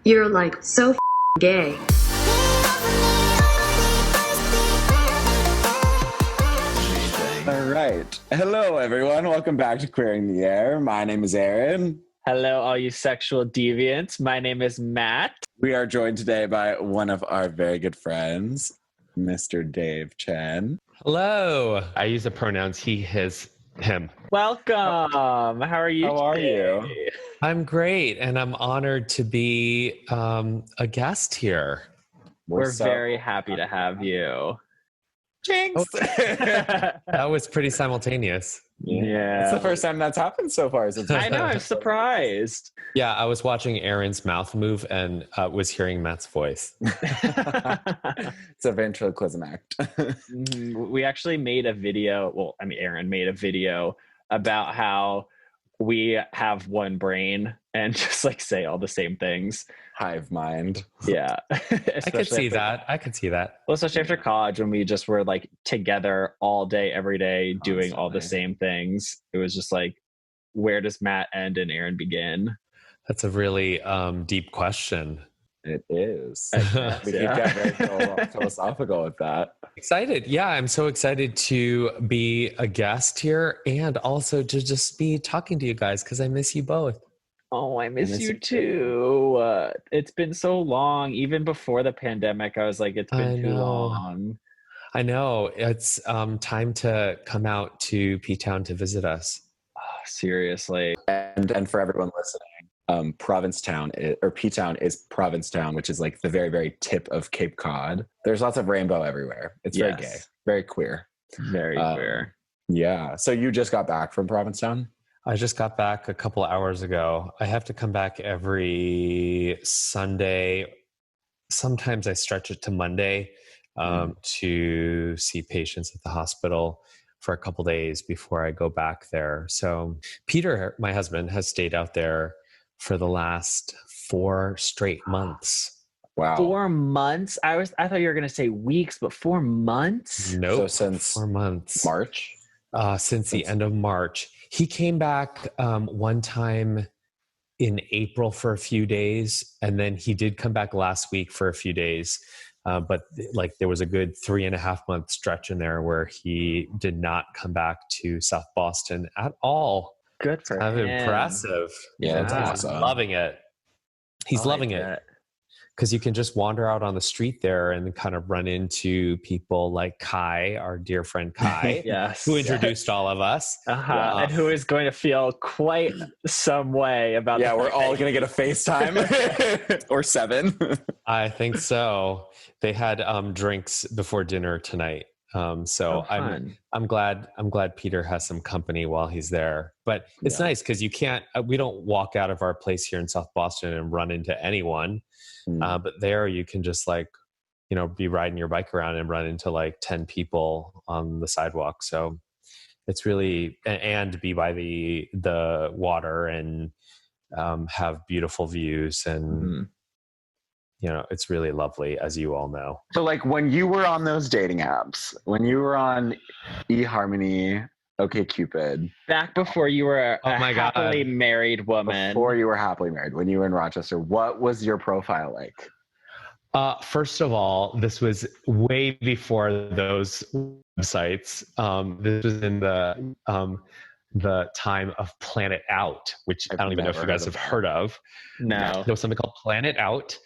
You're like so gay. All right. Hello, everyone. Welcome back to Queering the Air. My name is Aaron. Hello, all you sexual deviants. My name is Matt. We are joined today by one of our very good friends, Mr. Dave Chen. Hello. I use the pronouns he, his, him. Welcome. How are you? How are today? you? I'm great, and I'm honored to be a guest here. We're so very happy to have you. Jinx. That was pretty simultaneous. Yeah. It's the first time that's happened so far. Since I know, I'm surprised. Yeah, I was watching Aaron's mouth move and was hearing Matt's voice. It's a ventriloquism act. We actually made a video. Aaron made a video about how we have one brain and just like say all the same things. Hive mind. Yeah. I could see that. Well, especially after college when we just were like together all day, every day, doing all the same things. It was just like, where does Matt end and Aaron begin? That's a really deep question. It is. We Yeah. get very philosophical with that. Excited. Yeah, I'm so excited to be a guest here and also to just be talking to you guys because I miss you both. Oh, I miss you too. It's been so long. Even before the pandemic, I was like, it's been too long. I know. It's time to come out to P-Town to visit us. Oh, seriously. And for everyone listening, Provincetown or P-Town is Provincetown, which is like the very, very tip of Cape Cod. There's lots of rainbow everywhere. It's very gay, very queer. Very queer. Yeah. So you just got back from Provincetown? I just got back a couple hours ago. I have to come back every Sunday. Sometimes I stretch it to Monday to see patients at the hospital for a couple days before I go back there. So Peter, my husband, has stayed out there for the last 4 straight months. Wow. 4 months? I thought you were going to say weeks, but 4 months? Nope. So since 4 months. March? Since the end of March. He came back one time in April for a few days, and then he did come back last week for a few days. But like there was a good 3.5 month stretch in there where he did not come back to South Boston at all. Good for him. Impressive. Yeah, that's He's awesome. loving it. He's loving it. Because you can just wander out on the street there and kind of run into people like Kai, our dear friend Kai, Yes. who introduced all of us. And who is going to feel quite some way about Yeah, we're all going to get a FaceTime or 7. I think so. They had drinks before dinner tonight. So I'm glad Peter has some company while he's there. But it's nice because we don't walk out of our place here in South Boston and run into anyone. But there you can just be riding your bike around and run into like 10 people on the sidewalk. So it's really, and be by the water and have beautiful views and, it's really lovely, as you all know. So like when you were on those dating apps, when you were on eHarmony, OkCupid. Back before you were a happily married woman. Before you were happily married, when you were in Rochester, what was your profile like? First of all, this was way before those websites. This was in the time of Planet Out, which I don't even know if you guys have heard of. No. There was something called Planet Out.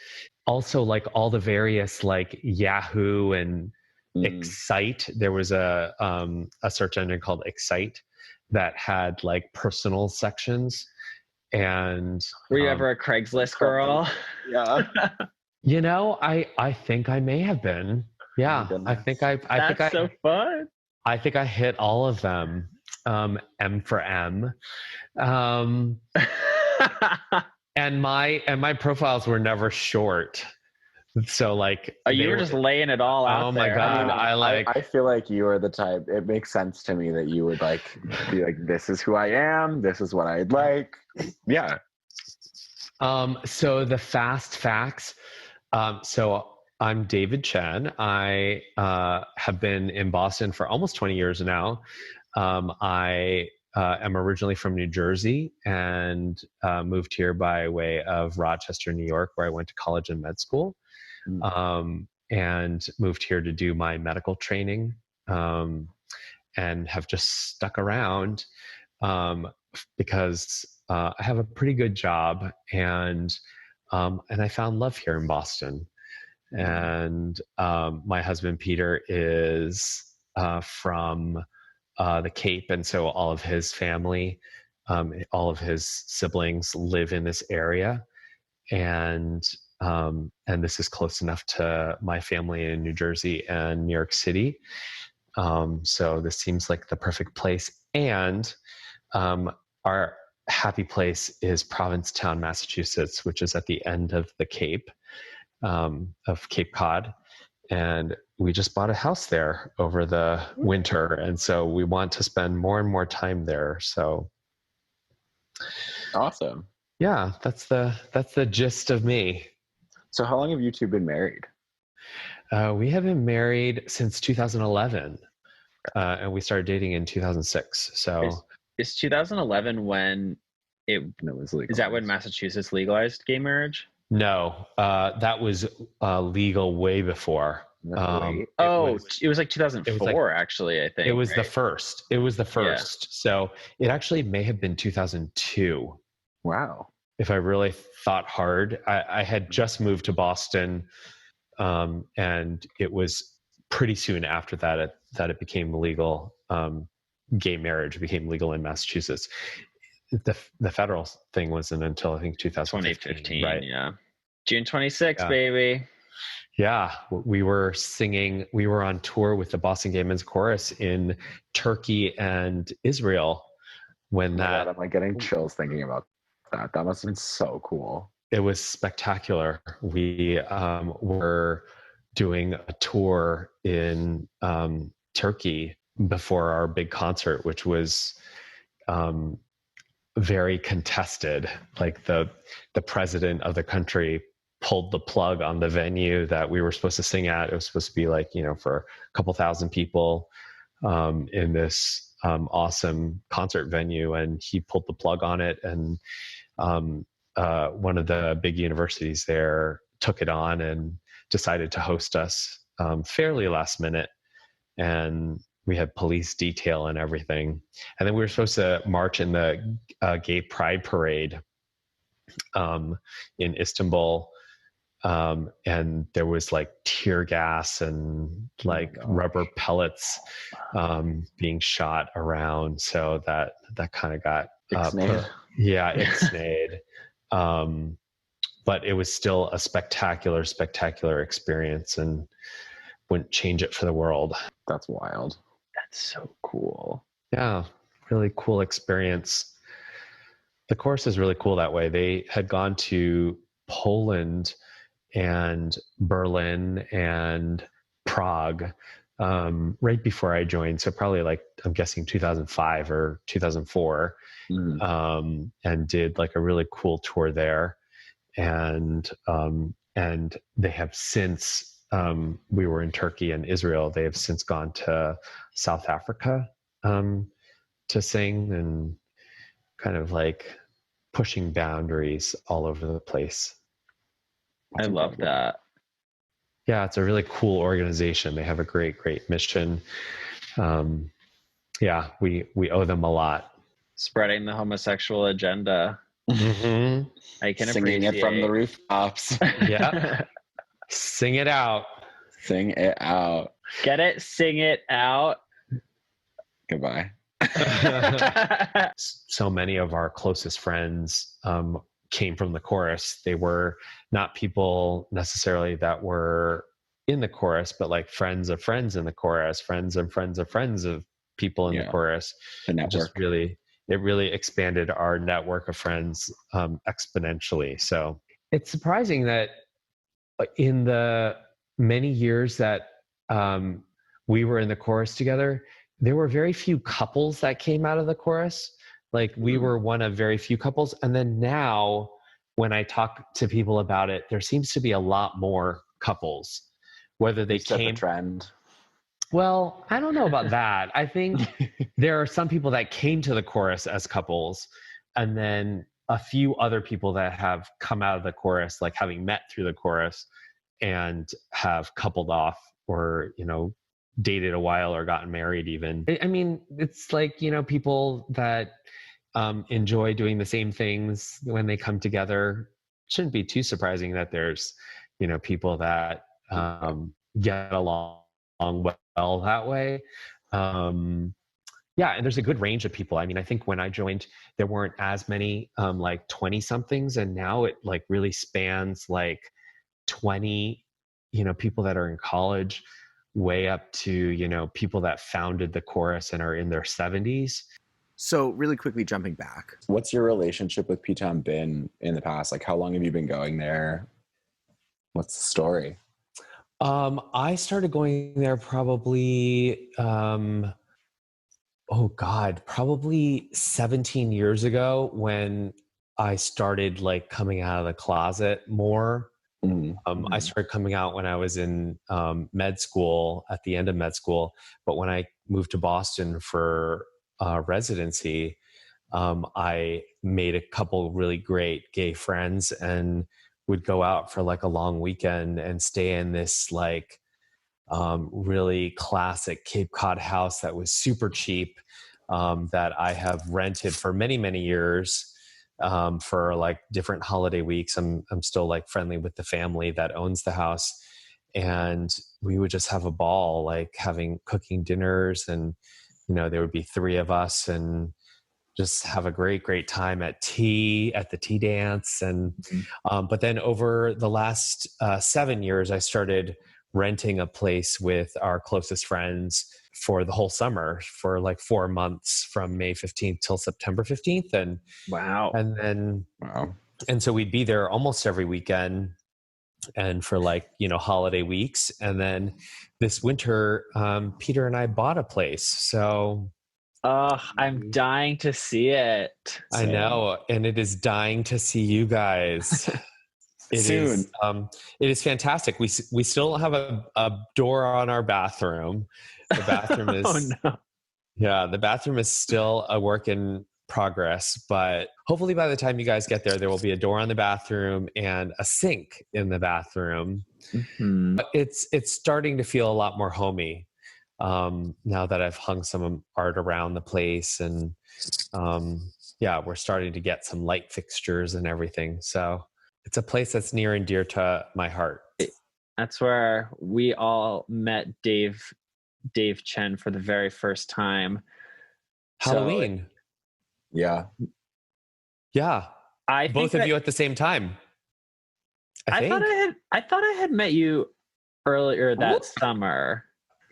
Also, like all the various like Yahoo and Excite. There was a search engine called Excite that had like personal sections. And were you ever a Craigslist girl? Yeah. I think I may have been. Yeah, I think That's so fun. I think I hit all of them. M for M. And my profiles were never short. So like you were just laying it all out there. Oh my God. I feel like you are the type, it makes sense to me that you would like be like, this is who I am, this is what I'd like. Yeah. So the fast facts. So I'm David Chen. I have been in Boston for almost 20 years now. I am originally from New Jersey and moved here by way of Rochester, New York, where I went to college and med school, and moved here to do my medical training, and have just stuck around because I have a pretty good job, and I found love here in Boston. And my husband Peter is from the Cape, and so all of his family, all of his siblings live in this area, and this is close enough to my family in New Jersey and New York City. So this seems like the perfect place. And our happy place is Provincetown, Massachusetts, which is at the end of the Cape, of Cape Cod. And we just bought a house there over the winter. And so we want to spend more and more time there. So awesome. Yeah, that's the gist of me. So how long have you two been married? We have been married since 2011, and we started dating in 2006. So is 2011 when it was legal? Is that when Massachusetts legalized gay marriage? No, that was legal way before. It was like 2004, actually, I think. It was the first. It was the first. Yeah. So it actually may have been 2002. Wow. If I really thought hard. I had just moved to Boston, and it was pretty soon after that it became legal. Gay marriage became legal in Massachusetts. The federal thing wasn't until I think 2015, right? Yeah. June 26th, baby. Yeah, we were on tour with the Boston Gay Men's Chorus in Turkey and Israel when that. I'm like getting chills thinking about that. That must have been so cool. It was spectacular. We were doing a tour in Turkey before our big concert, which was very contested. Like the president of the country pulled the plug on the venue that we were supposed to sing at. It was supposed to be like, for a couple thousand people in this awesome concert venue, and he pulled the plug on it. And one of the big universities there took it on and decided to host us fairly last minute. And we had police detail and everything. And then we were supposed to march in the gay pride parade in Istanbul. And there was like tear gas and like rubber pellets being shot around. So that kind of got ixnayed. But it was still a spectacular experience, and wouldn't change it for the world. That's wild. That's so cool. Yeah, really cool experience. The chorus is really cool that way. They had gone to Poland and Berlin and Prague right before I joined. So probably like, I'm guessing 2005 or 2004, and did like a really cool tour there. And they have since, we were in Turkey and Israel. They have since gone to South Africa to sing, and kind of like pushing boundaries all over the place. I love that. Yeah, it's a really cool organization. They have a great mission. Yeah, we owe them a lot. Spreading the homosexual agenda. Mm-hmm. I can singing appreciate it from the rooftops. Yeah. Sing it out. Sing it out. Get it? Sing it out. Goodbye. So many of our closest friends came from the chorus. They were not people necessarily that were in the chorus, but like friends of friends in the chorus, friends and friends of friends of people in the chorus. The network. It really expanded our network of friends exponentially. So it's surprising that in the many years that we were in the chorus together, there were very few couples that came out of the chorus. Like we were one of very few couples. And then now when I talk to people about it, there seems to be a lot more couples, whether they came. The trend. Well, I don't know about that. I think there are some people that came to the chorus as couples, and then a few other people that have come out of the chorus, like having met through the chorus and have coupled off or, dated a while or gotten married even. I mean, it's like, people that enjoy doing the same things when they come together. Shouldn't be too surprising that there's, people that get along well that way. Yeah, and there's a good range of people. I mean, I think when I joined, there weren't as many like 20 somethings, and now it like really spans like 20, people that are in college, way up to, people that founded the chorus and are in their 70s. So really quickly jumping back. What's your relationship with P-Town been in the past? Like, how long have you been going there? What's the story? I started going there probably, probably 17 years ago when I started like coming out of the closet more. I started coming out when I was in med school, at the end of med school. But when I moved to Boston for residency, I made a couple really great gay friends and would go out for like a long weekend and stay in this like really classic Cape Cod house that was super cheap, that I have rented for many, many years for like different holiday weeks. I'm still like friendly with the family that owns the house, and we would just have a ball, like cooking dinners, and there would be 3 of us and just have a great time at the tea dance. And but then over the last 7 years, I started renting a place with our closest friends for the whole summer for like 4 months, from May 15th till September 15th. And wow. And so we'd be there almost every weekend, and for like, holiday weeks. And then this winter, Peter and I bought a place. So I'm dying to see it. I know. And it is dying to see you guys. Soon. It is fantastic. We still don't have a door on our bathroom. The bathroom is, oh no. Yeah, the bathroom is still a work in progress, but hopefully by the time you guys get there will be a door on the bathroom and a sink in the bathroom. But it's starting to feel a lot more homey now that I've hung some art around the place, and we're starting to get some light fixtures and everything. So it's a place that's near and dear to my heart. That's where we all met Dave Chen for the very first time. Halloween. Yeah. Both of you at the same time. I thought I had met you earlier that summer.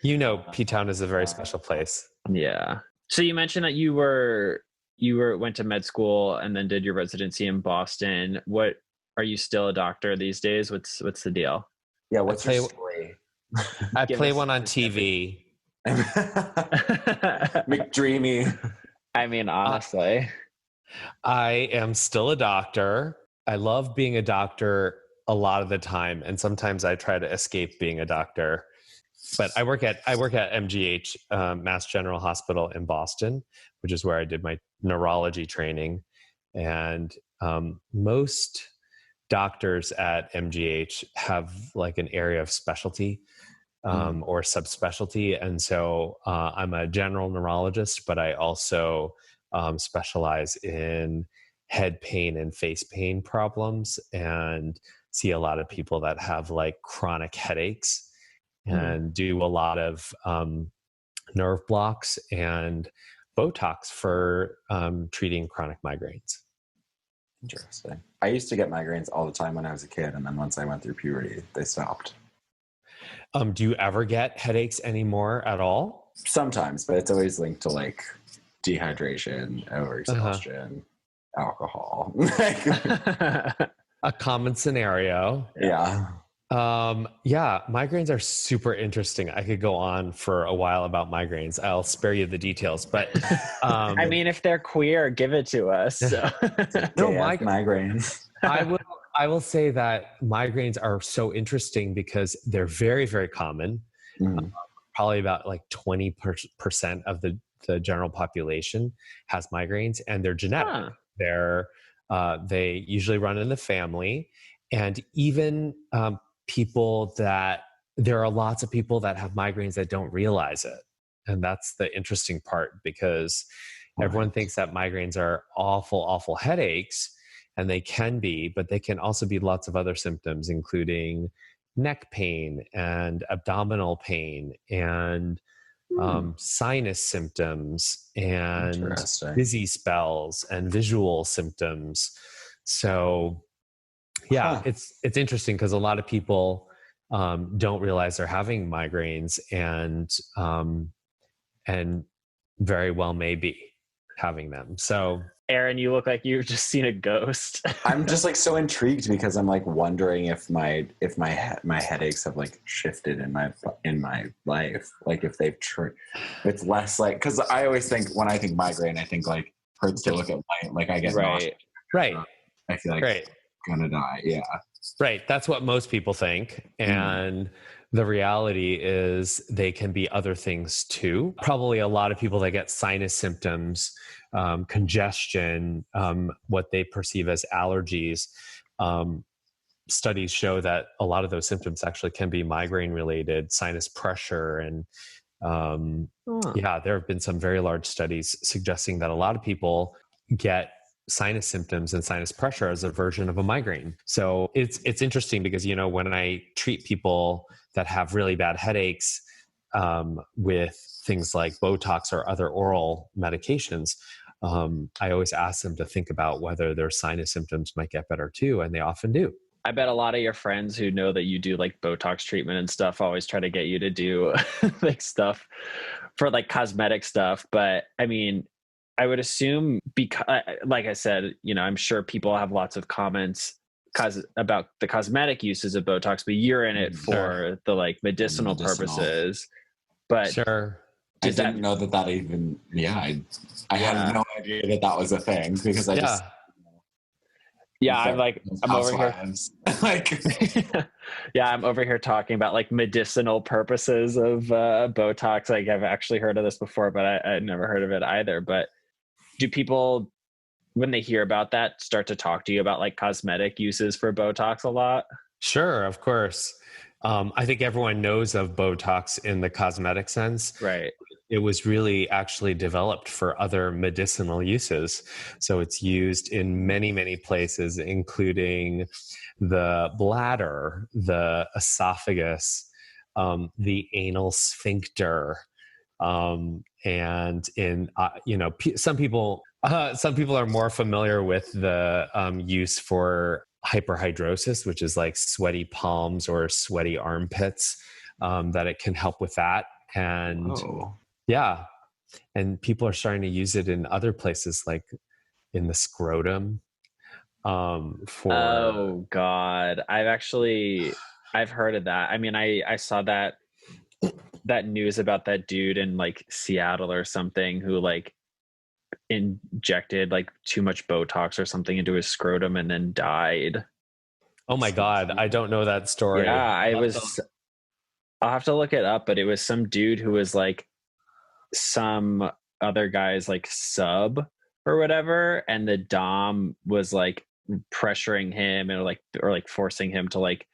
P-Town is a very special place. Yeah. So you mentioned that you went to med school and then did your residency in Boston. What, are you still a doctor these days? What's the deal? Yeah, what's your story? I play one on TV. McDreamy. I mean, honestly. I am still a doctor. I love being a doctor a lot of the time, and sometimes I try to escape being a doctor. But I work at MGH, Mass General Hospital in Boston, which is where I did my neurology training. And most doctors at MGH have like an area of specialty or subspecialty. And so I'm a general neurologist, but I also specialize in head pain and face pain problems, and see a lot of people that have like chronic headaches, and do a lot of nerve blocks and Botox for treating chronic migraines. Interesting. I used to get migraines all the time when I was a kid, and then once I went through puberty, they stopped. Do you ever get headaches anymore at all? Sometimes, but it's always linked to like dehydration, overexhaustion, alcohol. A common scenario. Yeah. Migraines are super interesting. I could go on for a while about migraines. I'll spare you the details, but I mean, if they're queer, give it to us. So. No, migraines. I will say that migraines are so interesting because they're very, very common. probably about like 20% of the general population has migraines, and they're genetic. They usually run in the family, and even people that there are lots of people that have migraines that don't realize it. And that's the interesting part, because everyone thinks that migraines are awful headaches, and they can be, but they can also be lots of other symptoms, including neck pain and abdominal pain and sinus symptoms and dizzy spells and visual symptoms. So it's interesting because a lot of people don't realize they're having migraines, and very well may be having them. So Aaron, you look like you've just seen a ghost. I'm just like so intrigued because I'm like wondering if my headaches have like shifted in my life, like if they've it's less like, because I always think when I think migraine, I think like hurts to look at light, like I get nauseous. Right. I feel like I'm gonna die. Yeah. Right. That's what most people think. And the reality is they can be other things too. Probably a lot of people that get sinus symptoms, congestion, what they perceive as allergies. Studies show that a lot of those symptoms actually can be migraine related, sinus pressure. And there have been some very large studies suggesting that a lot of people get sinus symptoms and sinus pressure as a version of a migraine. So it's interesting because, when I treat people that have really bad headaches with things like Botox or other oral medications, I always ask them to think about whether their sinus symptoms might get better too, and they often do. I bet a lot of your friends who know that you do like Botox treatment and stuff always try to get you to do like stuff for like cosmetic stuff. But I mean, I would assume, because, like I said, I'm sure people have lots of comments about the cosmetic uses of Botox, but you're in it for the like medicinal purposes. But sure, I didn't know that even. I had no idea that was a thing, because I just. I'm over here. I'm over here talking about like medicinal purposes of Botox. Like I've actually heard of this before, but I never heard of it either. But do people, when they hear about that, start to talk to you about like cosmetic uses for Botox a lot? Sure, of course. I think everyone knows of Botox in the cosmetic sense. Right. It was really actually developed for other medicinal uses. So it's used in many, many places, including the bladder, the esophagus, the anal sphincter, and in some people are more familiar with the use for hyperhidrosis, which is like sweaty palms or sweaty armpits, that it can help with that. And and people are starting to use it in other places, like in the scrotum. Oh God, I've heard of that. I mean, I saw that news about that dude in like Seattle or something who like injected like too much Botox or something into his scrotum and then died. Oh my God, I don't know that story. Yeah, I'll have to look it up, but it was some dude who was like some other guy's like sub or whatever, and the dom was like pressuring him or like forcing him to like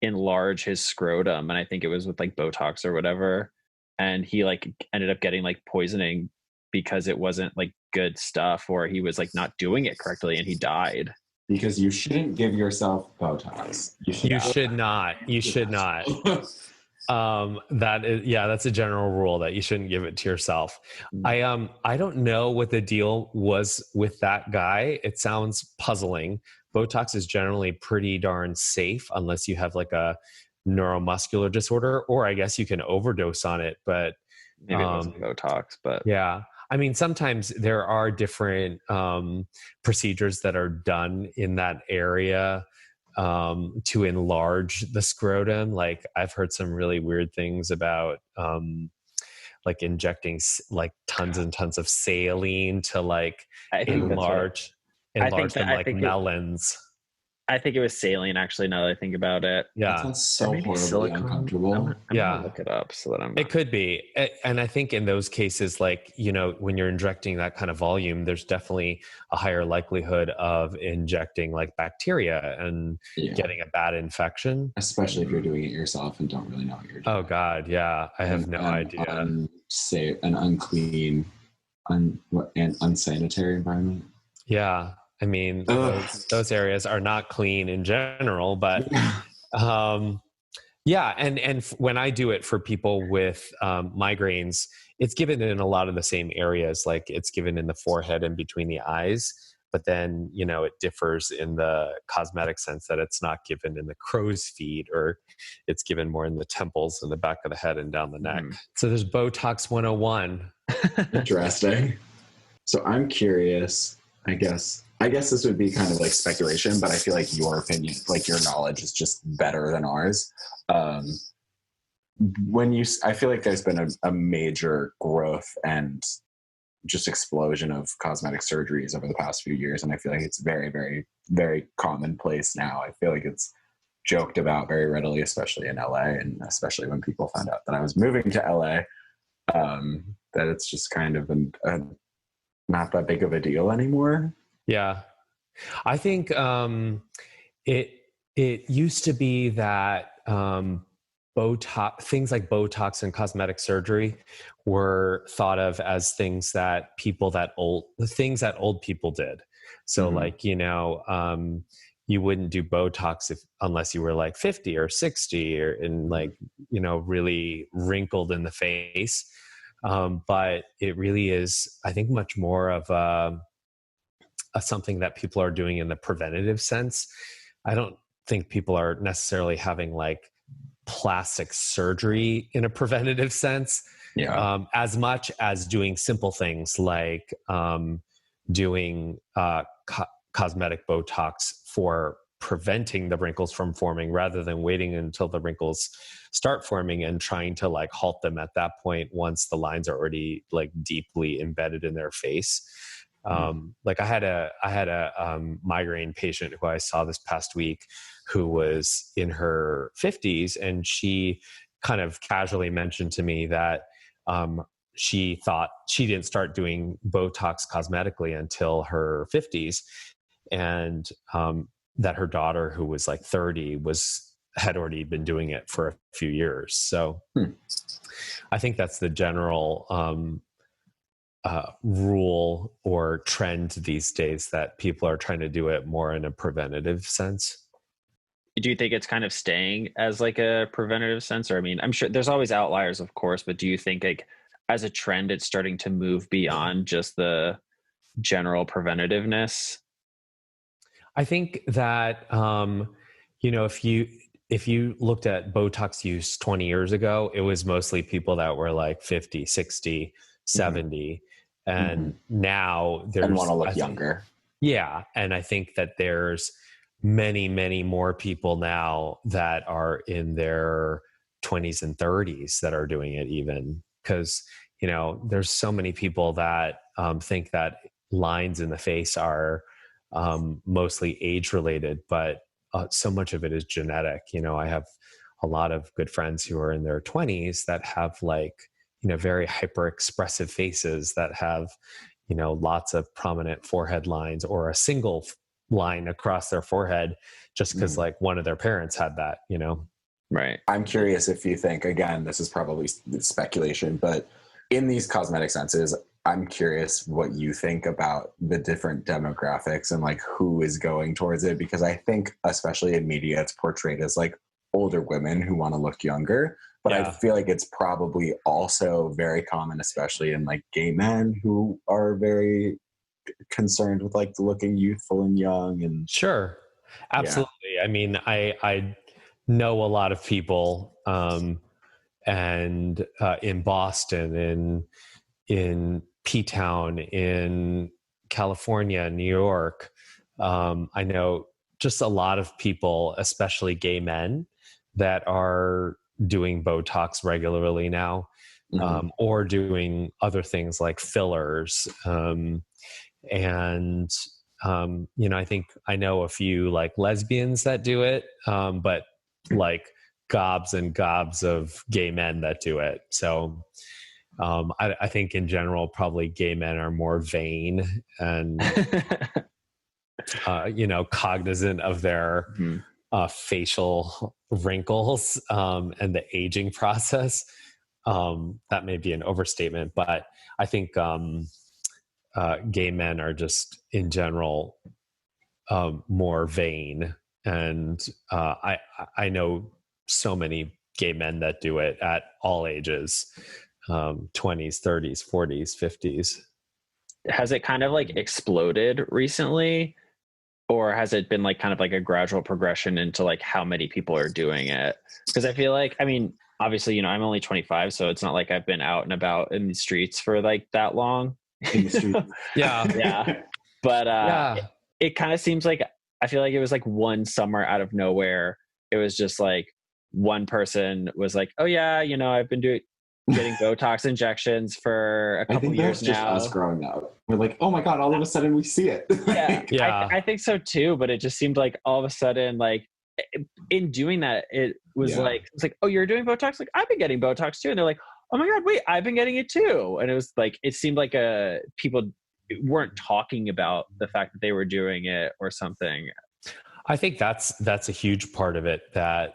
enlarge his scrotum, and I think it was with like Botox or whatever, and he like ended up getting like poisoning because it wasn't like good stuff, or he was like not doing it correctly, and he died. Because you shouldn't give yourself Botox. You should not. That is, that's a general rule that you shouldn't give it to yourself. I don't know what the deal was with that guy. It sounds puzzling. Botox is generally pretty darn safe unless you have like a neuromuscular disorder, or I guess you can overdose on it, but maybe it wasn't Botox, but I mean, sometimes there are different procedures that are done in that area to enlarge the scrotum. Like I've heard some really weird things about like injecting like tons and tons of saline to like enlarge them like melons. I think it was saline, actually, now that I think about it. That Yeah. sounds so horribly silicone. uncomfortable. I'm Yeah. gonna look it up so that I'm It could be. And I think in those cases, like, you know, when you're injecting that kind of volume, there's definitely a higher likelihood of injecting like bacteria and Yeah. getting a bad infection. Especially if you're doing it yourself and don't really know what you're doing. Oh God. Yeah. I have no idea. Unsafe, an unclean, and unsanitary environment. Yeah. I mean, those areas are not clean in general, but yeah. And when I do it for people with migraines, it's given in a lot of the same areas, like it's given in the forehead and between the eyes. But then, you know, it differs in the cosmetic sense that it's not given in the crow's feet, or it's given more in the temples and the back of the head and down the neck. So there's Botox 101. Interesting. So I'm curious, I guess this would be kind of like speculation, but I feel like your opinion, like your knowledge is just better than ours. I feel like there's been a major growth and just explosion of cosmetic surgeries over the past few years. And I feel like it's very, very, very commonplace now. I feel like it's joked about very readily, especially in LA, and especially when people found out that I was moving to LA, that it's just kind of not that big of a deal anymore. Yeah. I think it used to be that Botox, things like Botox and cosmetic surgery were thought of as things that old people did. So like, you know, you wouldn't do Botox unless you were like 50 or 60 and like, you know, really wrinkled in the face. But it really is, I think, much more of something that people are doing in the preventative sense. I don't think people are necessarily having like plastic surgery in a preventative sense, as much as doing simple things like doing cosmetic Botox for preventing the wrinkles from forming, rather than waiting until the wrinkles start forming and trying to like halt them at that point once the lines are already like deeply embedded in their face. Like I had a migraine patient who I saw this past week, who was in her 50s, and she kind of casually mentioned to me that she thought she didn't start doing Botox cosmetically until her 50s, and that her daughter, who was like 30, had already been doing it for a few years. So I think that's the general rule or trend these days, that people are trying to do it more in a preventative sense. Do you think it's kind of staying as like a preventative sense? Or, I mean, I'm sure there's always outliers, of course, but do you think like as a trend, it's starting to move beyond just the general preventativeness? I think that, you know, if you looked at Botox use 20 years ago, it was mostly people that were like 50, 60, 70. And now there's... And want to look younger. Yeah. And I think that there's many, many more people now that are in their 20s and 30s that are doing it, even because, you know, there's so many people that think that lines in the face are mostly age related, but so much of it is genetic. You know, I have a lot of good friends who are in their 20s that have like, you know, very hyper expressive faces that have, you know, lots of prominent forehead lines, or a single line across their forehead, just because like one of their parents had that, you know? Right. I'm curious if you think, again, this is probably speculation, but in these cosmetic senses, I'm curious what you think about the different demographics and like who is going towards it, because I think especially in media, it's portrayed as like older women who want to look younger, but I feel like it's probably also very common, especially in like gay men who are very concerned with like looking youthful and young. And sure, absolutely. Yeah. I mean, I know a lot of people, and in Boston, in P-Town, in California, New York, I know just a lot of people, especially gay men, that are doing Botox regularly now, or doing other things like fillers. And I think I know a few like lesbians that do it, but like gobs and gobs of gay men that do it. So I think in general, probably gay men are more vain and, cognizant of their facial wrinkles and the aging process. That may be an overstatement, but I think gay men are just in general more vain. And I know so many gay men that do it at all ages, 20s, 30s, 40s, 50s. Has it kind of like exploded recently, or has it been like kind of like a gradual progression into like how many people are doing it? Because I feel like, I mean, obviously, I'm only 25, so it's not like I've been out and about in the streets for like that long. In the street. Yeah. But it kind of seems like, I feel like it was like one summer out of nowhere. It was just like one person was like, oh yeah, I've been getting Botox injections for a couple years now. Just us growing up. We're like, oh my God, all of a sudden we see it. Yeah. I think so too, but it just seemed like all of a sudden, like in doing that, it was like, oh, you're doing Botox? Like, I've been getting Botox too. And they're like, oh my God, wait, I've been getting it too. And it was like, it seemed like people weren't talking about the fact that they were doing it or something. I think that's a huge part of it, that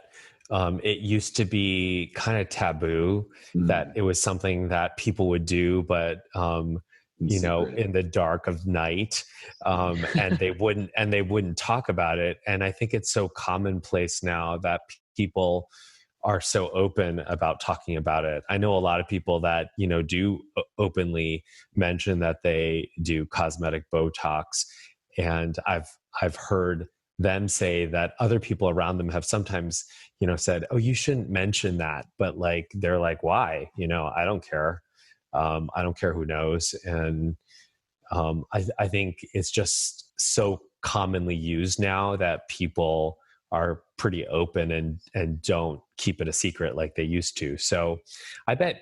it used to be kind of taboo, that it was something that people would do, but in the dark of night, and they wouldn't talk about it. And I think it's so commonplace now that people are so open about talking about it. I know a lot of people that, do openly mention that they do cosmetic Botox. And I've heard them say that other people around them have sometimes, said, oh, you shouldn't mention that. But like, they're like, why? I don't care. I don't care who knows. And I think it's just so commonly used now that people are pretty open and don't keep it a secret like they used to. So I bet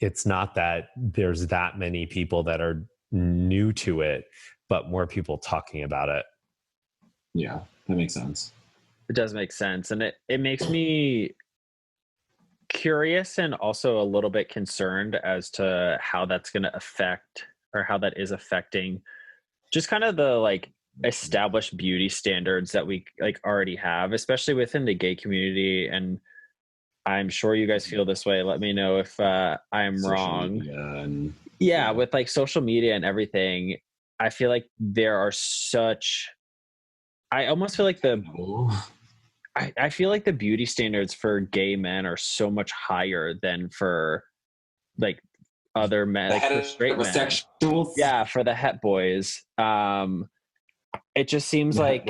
it's not that there's that many people that are new to it, but more people talking about it. Yeah, that makes sense. It does make sense. And it makes me curious and also a little bit concerned as to how that's going to affect, or how that is affecting just kind of the like established beauty standards that we like already have, especially within the gay community. And I'm sure you guys feel this way. Let me know if I'm wrong. With like social media and everything, I feel like there are I almost feel like I feel like the beauty standards for gay men are so much higher than for like other men, like for straight men. Yeah, for the het boys. It just seems like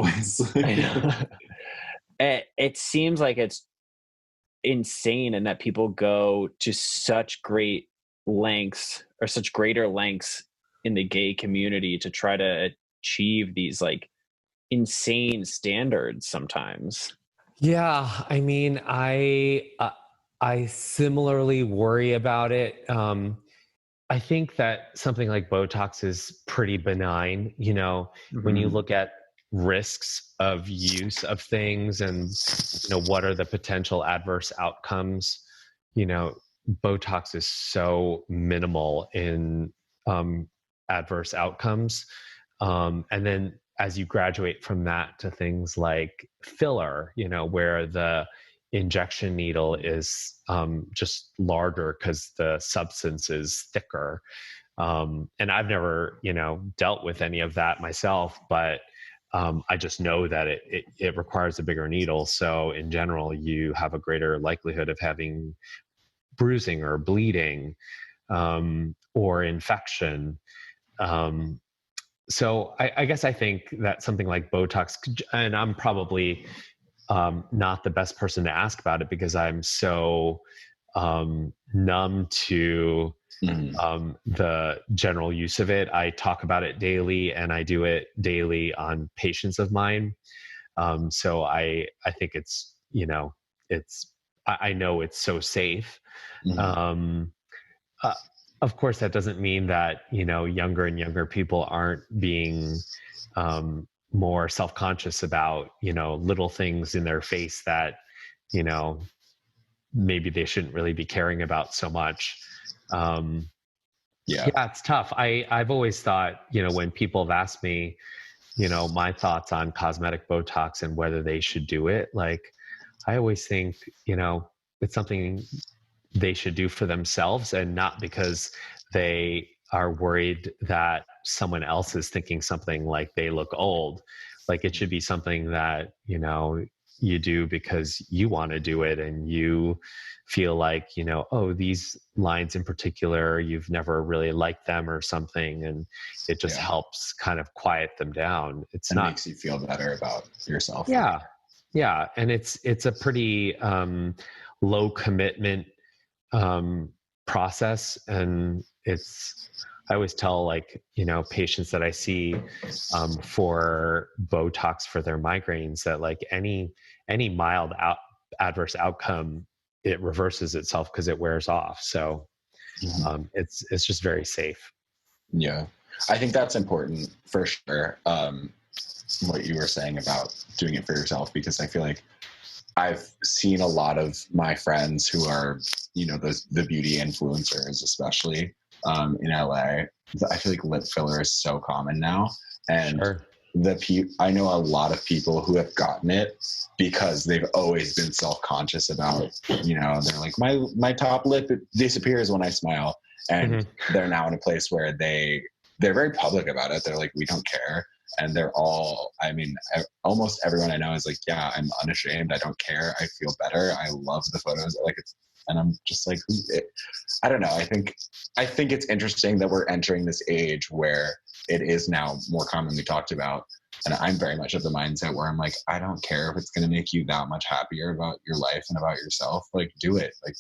it seems like it's insane, and that people go to such great lengths, or such greater lengths in the gay community to try to achieve these like insane standards sometimes. Yeah, I mean, I similarly worry about it. I think that something like Botox is pretty benign. When you look at risks of use of things and, what are the potential adverse outcomes, Botox is so minimal in adverse outcomes. And then as you graduate from that to things like filler, where the injection needle is just larger because the substance is thicker. And I've never, dealt with any of that myself, but I just know that it requires a bigger needle. So in general, you have a greater likelihood of having bruising or bleeding or infection. So I guess I think that something like Botox, and I'm probably not the best person to ask about it because I'm so numb to the general use of it. I talk about it daily, and I do it daily on patients of mine. So I think it's, I know it's so safe. of course, that doesn't mean that, younger and younger people aren't being more self-conscious about, little things in their face that, maybe they shouldn't really be caring about so much. Yeah, it's tough. I've always thought, when people have asked me, my thoughts on cosmetic Botox and whether they should do it, like, I always think, it's something they should do for themselves and not because they are worried that someone else is thinking something like they look old. Like, it should be something that, you do because you want to do it and you feel like, oh, these lines in particular, you've never really liked them or something. And it just helps kind of quiet them down. It makes you feel better about yourself. Yeah. Yeah. And it's a pretty low commitment process. And I always tell, like, patients that I see for Botox for their migraines that, like, any mild adverse outcome, it reverses itself because it wears off. So it's just very safe. Yeah, I think that's important for sure. What you were saying about doing it for yourself, because I feel like I've seen a lot of my friends who are, the beauty influencers, especially in LA. I feel like lip filler is so common now. And I know a lot of people who have gotten it because they've always been self-conscious about, they're like, my top lip disappears when I smile. And they're now in a place where they're very public about it. They're like, we don't care. And they're all, almost everyone I know is like, yeah, I'm unashamed. I don't care. I feel better. I love the photos. And I'm just like, I don't know. I think it's interesting that we're entering this age where it is now more commonly talked about. And I'm very much of the mindset where I'm like, I don't care if it's going to make you that much happier about your life and about yourself. Like, do it. Like,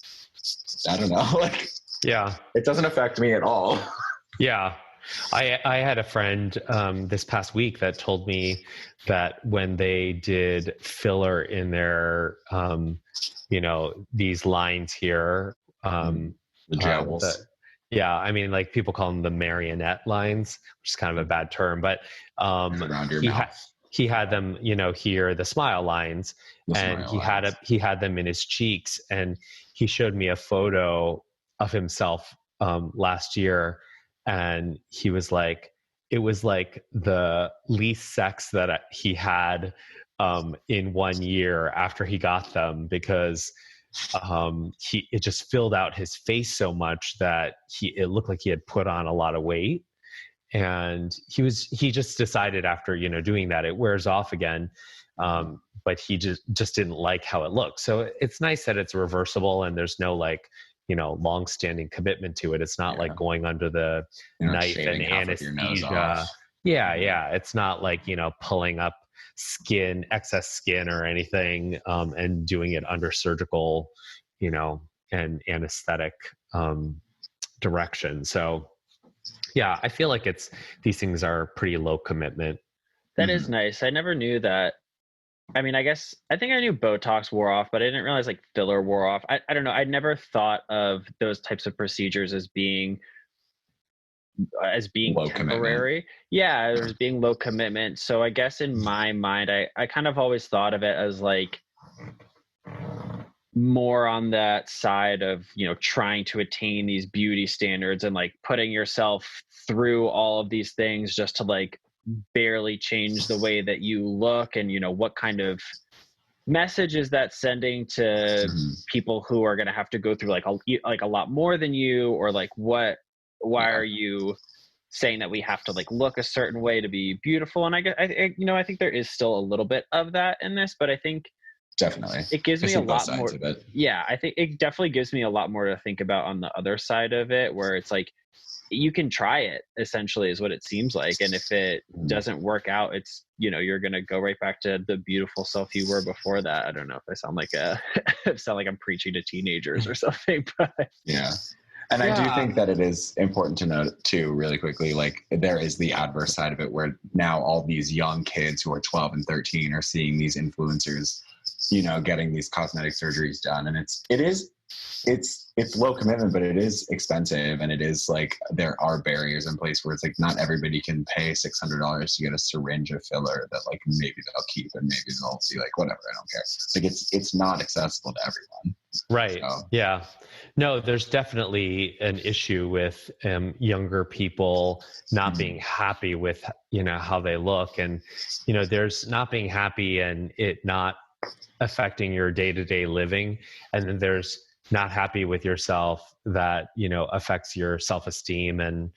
I don't know. Like, yeah, it doesn't affect me at all. Yeah. I had a friend this past week that told me that when they did filler in their, these lines here, the jowls. like, people call them the marionette lines, which is kind of a bad term, but around your mouth. He had them, here, the smile lines, he had them in his cheeks, and he showed me a photo of himself last year. And he was like, it was like the least sex that he had in 1 year after he got them, because it just filled out his face so much that it looked like he had put on a lot of weight. And he just decided after, doing that, it wears off again. But he just didn't like how it looked. So it's nice that it's reversible and there's no, like, long-standing commitment to it. It's not like going under the knife and anesthesia. Yeah. It's not like, pulling up excess skin or anything, and doing it under surgical, and anesthetic direction. So yeah, I feel like these things are pretty low commitment. That is nice. I never knew that. I think I knew Botox wore off, but I didn't realize, like, filler wore off. I don't know. I'd never thought of those types of procedures as being low temporary. Commitment. Yeah, as being low commitment. So I guess in my mind, I kind of always thought of it as, like, more on that side of, trying to attain these beauty standards and, like, putting yourself through all of these things just to, like, barely change the way that you look. And what kind of message is that sending to people who are going to have to go through like a lot more than you, or like why are you saying that we have to, like, look a certain way to be beautiful? And I think there is still a little bit of that in this, but I think definitely it gives me a lot more. Yeah, I think it definitely gives me a lot more to think about on the other side of it, where it's like, you can try it, essentially, is what it seems like. And if it doesn't work out, it's, you're going to go right back to the beautiful self you were before that. I don't know if I sound like I'm preaching to teenagers or something, but yeah. And I do think that it is important to note too, really quickly, like, there is the adverse side of it where now all these young kids who are 12 and 13 are seeing these influencers, getting these cosmetic surgeries done. And it is it's low commitment, but it is expensive, and it is like there are barriers in place where it's like not everybody can pay $600 to get a syringe of filler that like maybe they'll keep and maybe they'll be like whatever, I don't care. Like it's not accessible to everyone. Right. So. Yeah. No, there's definitely an issue with younger people not being happy with, how they look. And, there's not being happy and it not affecting your day-to-day living. And then there's not happy with yourself that, affects your self-esteem and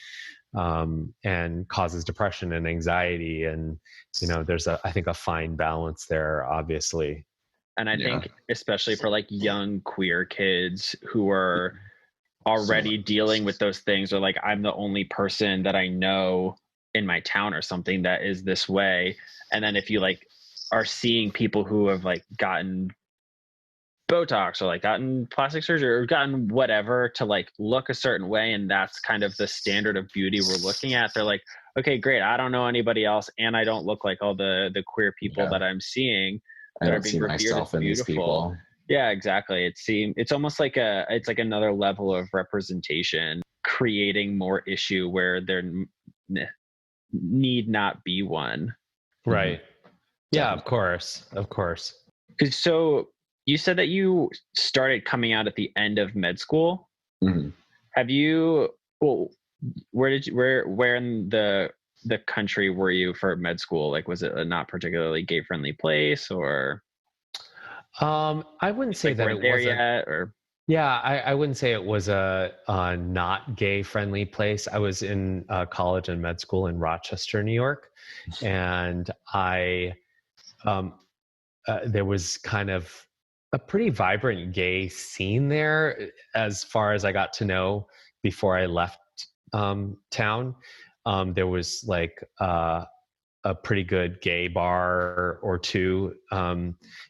causes depression and anxiety. And, there's I think a fine balance there, obviously. And I think especially for like young queer kids who are already dealing with those things, or like I'm the only person that I know in my town or something that is this way. And then if you like are seeing people who have like gotten Botox or like gotten plastic surgery or gotten whatever to like look a certain way, and that's kind of the standard of beauty we're looking at, they're like, okay, great, I don't know anybody else and I don't look like all the queer people that I'm seeing. I don't see myself in these people. Yeah, exactly. It's almost like it's like another level of representation, creating more issue where there need not be one. Right. Yeah, of course. So you said that you started coming out at the end of med school. Mm-hmm. Have you? Well, where in the country were you for med school? Like, was it a not particularly gay friendly place, or? I wouldn't say that it there wasn't. Yet, or yeah, I wouldn't say it was a not gay friendly place. I was in college and med school in Rochester, New York, and there was kind of a pretty vibrant gay scene there, as far as I got to know before I left town. There was like a pretty good gay bar or two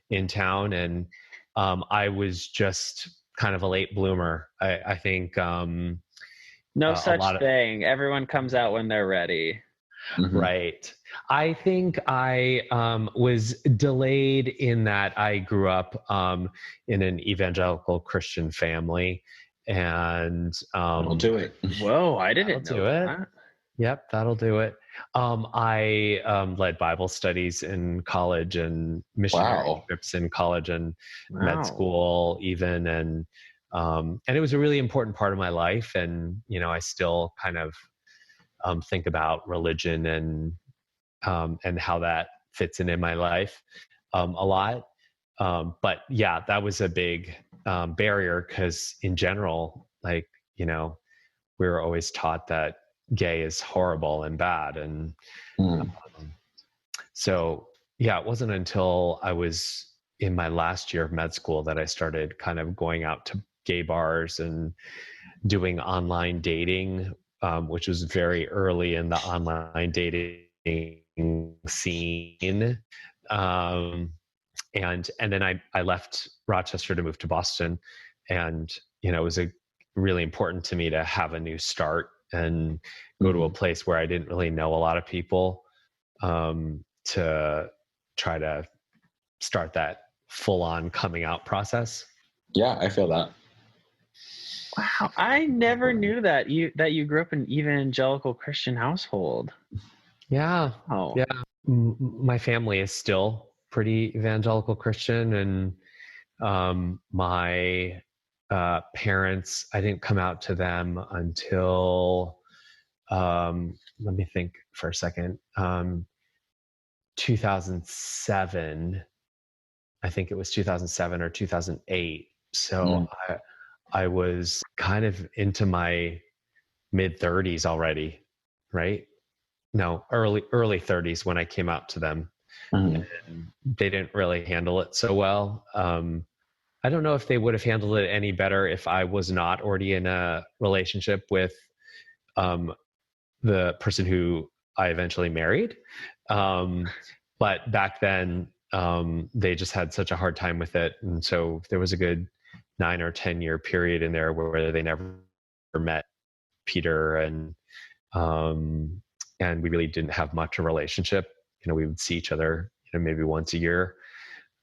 in town, and I was just kind of a late bloomer. I think no such thing. Everyone comes out when they're ready. Mm-hmm. Right. I think I was delayed in that I grew up in an evangelical Christian family, and that'll do it. Whoa, I didn't know that. Yep, that'll do it. I led Bible studies in college and missionary trips in college and med school even, and it was a really important part of my life. And I still kind of think about religion and how that fits in my life a lot. But yeah, that was a big barrier, because in general, like, we were always taught that gay is horrible and bad. And so, yeah, it wasn't until I was in my last year of med school that I started kind of going out to gay bars and doing online dating, which was very early in the online dating scene. And then I left Rochester to move to Boston, and it was really important to me to have a new start and go to a place where I didn't really know a lot of people, to try to start that full-on coming out process. Yeah, I feel that. Wow, I never knew that you grew up in an evangelical Christian household. Yeah. Oh. Yeah. My family is still pretty evangelical Christian, and my parents, I didn't come out to them until let me think for a second. 2007. I think it was 2007 or 2008. So I was kind of into my mid 30s already, right? No, early 30s when I came out to them. And they didn't really handle it so well. I don't know if they would have handled it any better if I was not already in a relationship with the person who I eventually married. But back then, they just had such a hard time with it. And so there was a good 9 or 10 year period in there where they never met Peter, and we really didn't have much of a relationship. We would see each other, maybe once a year,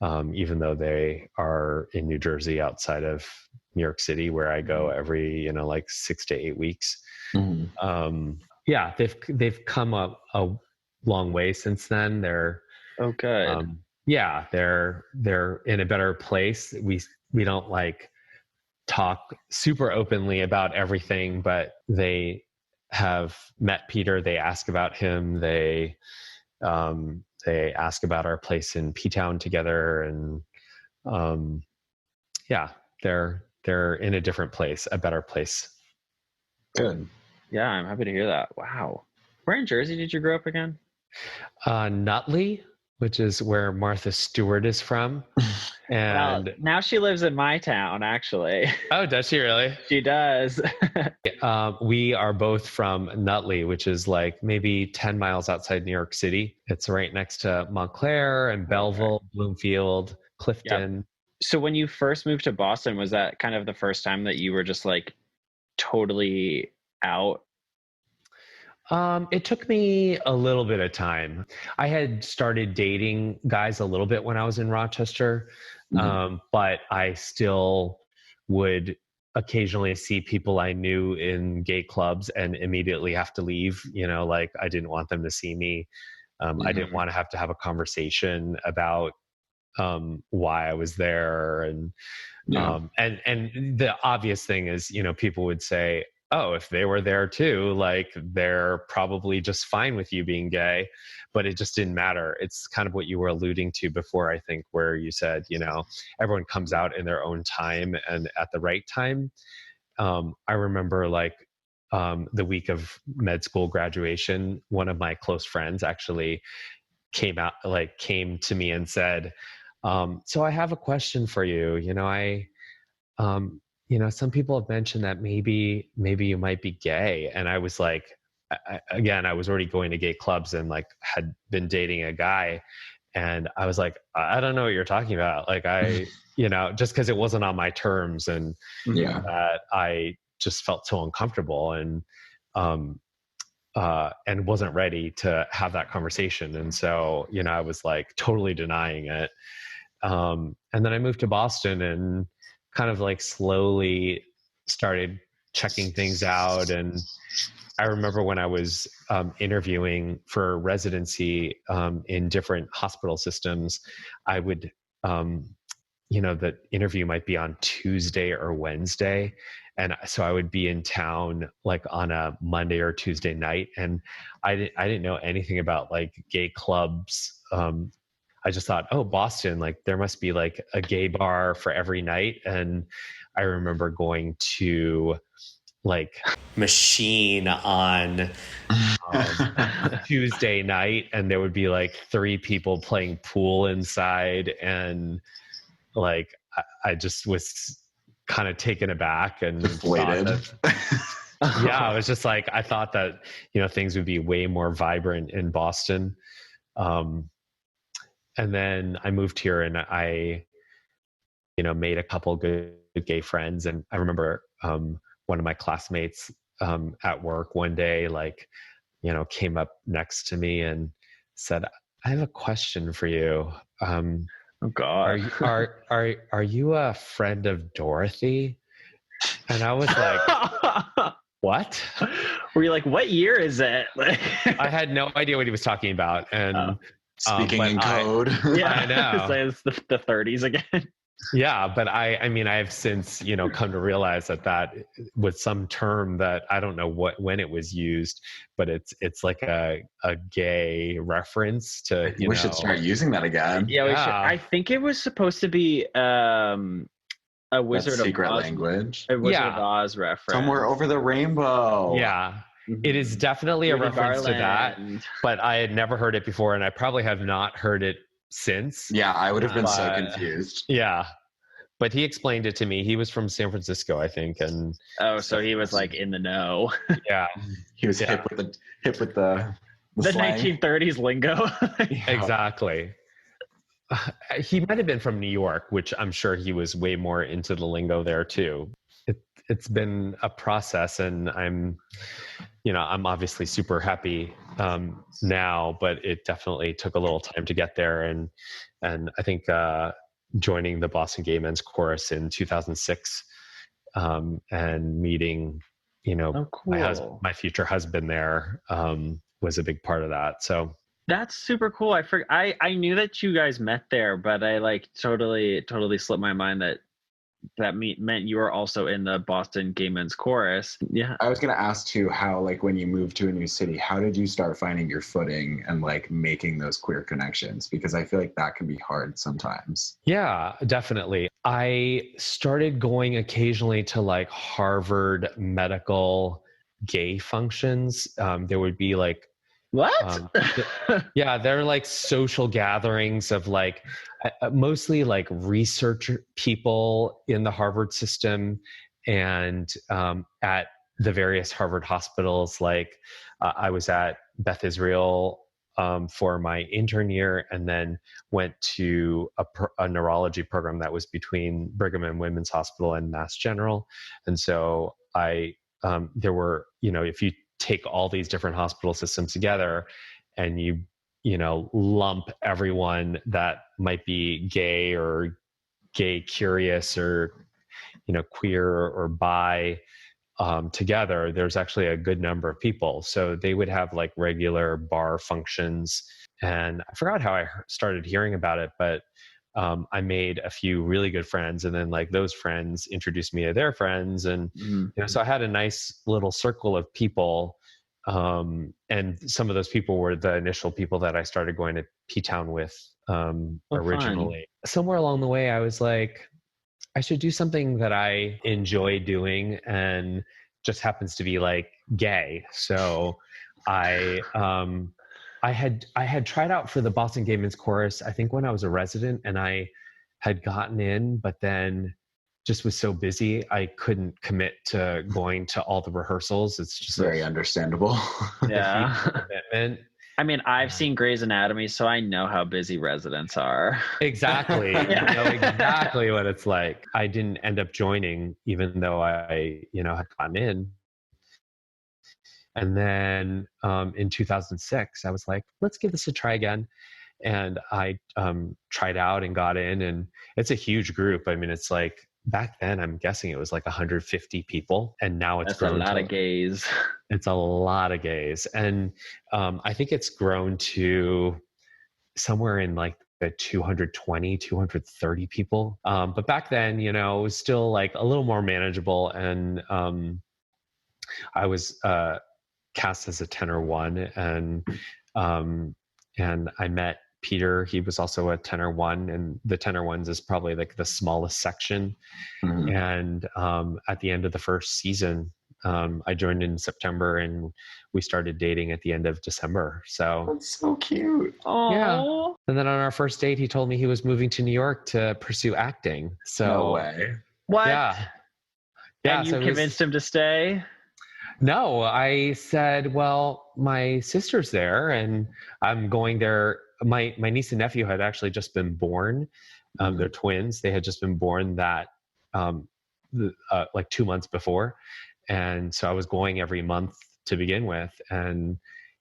even though they are in New Jersey outside of New York City, where I go every, like 6 to 8 weeks. Yeah, they've come a long way since then. They're good. Yeah, they're in a better place. We don't like talk super openly about everything, but they have met Peter. They ask about him. They ask about our place in P-Town together, and yeah, they're in a different place, a better place. Good. Yeah, I'm happy to hear that. Wow. Where in Jersey did you grow up again? Nutley, which is where Martha Stewart is from. And well, now she lives in my town, actually. Oh, does she really? She does. We are both from Nutley, which is like maybe 10 miles outside New York City. It's right next to Montclair and Belleville, Bloomfield, Clifton. Yep. So when you first moved to Boston, was that kind of the first time that you were just like totally out? It took me a little bit of time. I had started dating guys a little bit when I was in Rochester, but I still would occasionally see people I knew in gay clubs and immediately have to leave. Like I didn't want them to see me. I didn't want to have a conversation about why I was there, and the obvious thing is, people would say, oh, if they were there too, like they're probably just fine with you being gay, but it just didn't matter. It's kind of what you were alluding to before, I think, where you said, everyone comes out in their own time and at the right time. I remember the week of med school graduation, one of my close friends actually came to me and said, so I have a question for you. Some people have mentioned that maybe you might be gay. And I was like, I was already going to gay clubs and like had been dating a guy. And I was like, I don't know what you're talking about. Like just because it wasn't on my terms, and I just felt so uncomfortable and wasn't ready to have that conversation. And so, I was like totally denying it. And then I moved to Boston and kind of like slowly started checking things out. And I remember when I was interviewing for residency in different hospital systems, I would, the interview might be on Tuesday or Wednesday. And so I would be in town like on a Monday or Tuesday night. And I didn't know anything about like gay clubs. I just thought, oh, Boston, like there must be like a gay bar for every night. And I remember going to like Machine on Tuesday night, and there would be like 3 people playing pool inside. And like, I just was kind of taken aback and deflated. I was just like, I thought that, things would be way more vibrant in Boston. And then I moved here and I, made a couple good gay friends. And I remember one of my classmates at work one day, came up next to me and said, I have a question for you. Oh God. Are you a friend of Dorothy? And I was like, what? Were you like, what year is it? I had no idea what he was talking about. And speaking in code. I know. It's the 30s again. Yeah, but I have since, come to realize that was some term that I don't know when it was used, but it's like a gay reference to, we should start using that again. Yeah, we should. I think it was supposed to be a Wizard secret of Oz language. A Wizard of Oz reference. Somewhere over the rainbow. Yeah. It is definitely a reference to that, but I had never heard it before, and I probably have not heard it since. Yeah, I would have been so confused. Yeah, but he explained it to me. He was from San Francisco, I think, and so he was like in the know. Yeah, he was hip with the 1930s lingo. Exactly. He might have been from New York, which I'm sure he was way more into the lingo there too. It's been a process, and I'm obviously super happy now, but it definitely took a little time to get there. And I think joining the Boston Gay Men's Chorus in 2006 and meeting, you know, Oh, cool. my future husband there was a big part of that. So that's super cool. I knew that you guys met there, but I like totally slipped my mind that meant you were also in the Boston Gay Men's Chorus. Yeah. I was going to ask too, how, like, when you moved to a new city, how did you start finding your footing and like making those queer connections? Because I feel like that can be hard sometimes. Yeah, definitely. I started going occasionally to like Harvard medical gay functions. There would be like, what? Yeah, they're like social gatherings of like mostly like research people in the Harvard system and at the various Harvard hospitals. Like I was at Beth Israel for my intern year, and then went to a neurology program that was between Brigham and Women's Hospital and Mass General. And so there were, you know, if you take all these different hospital systems together and you know, lump everyone that might be gay or gay curious or, you know, queer or bi together, there's actually a good number of people. So they would have like regular bar functions. And I forgot how I started hearing about it, but I made a few really good friends, and then like those friends introduced me to their friends. And, you know, so I had a nice little circle of people. And some of those people were the initial people that I started going to P-Town with originally. Fun. Somewhere along the way, I was like, I should do something that I enjoy doing and just happens to be like gay. So I had tried out for the Boston Gay Men's Chorus, I think when I was a resident, and I had gotten in, but then just was so busy I couldn't commit to going to all the rehearsals. It's just very understandable. Yeah. Commitment. I mean, I've seen Grey's Anatomy, so I know how busy residents are. Exactly. I know exactly what it's like. I didn't end up joining, even though I, you know, had gotten in. And then in 2006, I was like, let's give this a try again. And I tried out and got in, and it's a huge group. I mean, it's like, back then, I'm guessing it was like 150 people, and now it's grown. That's a lot of gays. It's a lot of gays, and I think it's grown to somewhere in like the 220, 230 people. But back then, you know, it was still like a little more manageable, and I was cast as a tenor one, and I met Peter. He was also a tenor one, and the tenor ones is probably like the smallest section. Mm-hmm. And at the end of the first season, I joined in September, and we started dating at the end of December. So that's so cute. Aww. Yeah. And then on our first date, he told me he was moving to New York to pursue acting. So no way. What? Yeah. And you convinced him to stay? No, I said, well, my sister's there, and I'm going there. My niece and nephew had actually just been born. They're twins. They had just been born that like 2 months before. And so I was going every month to begin with. And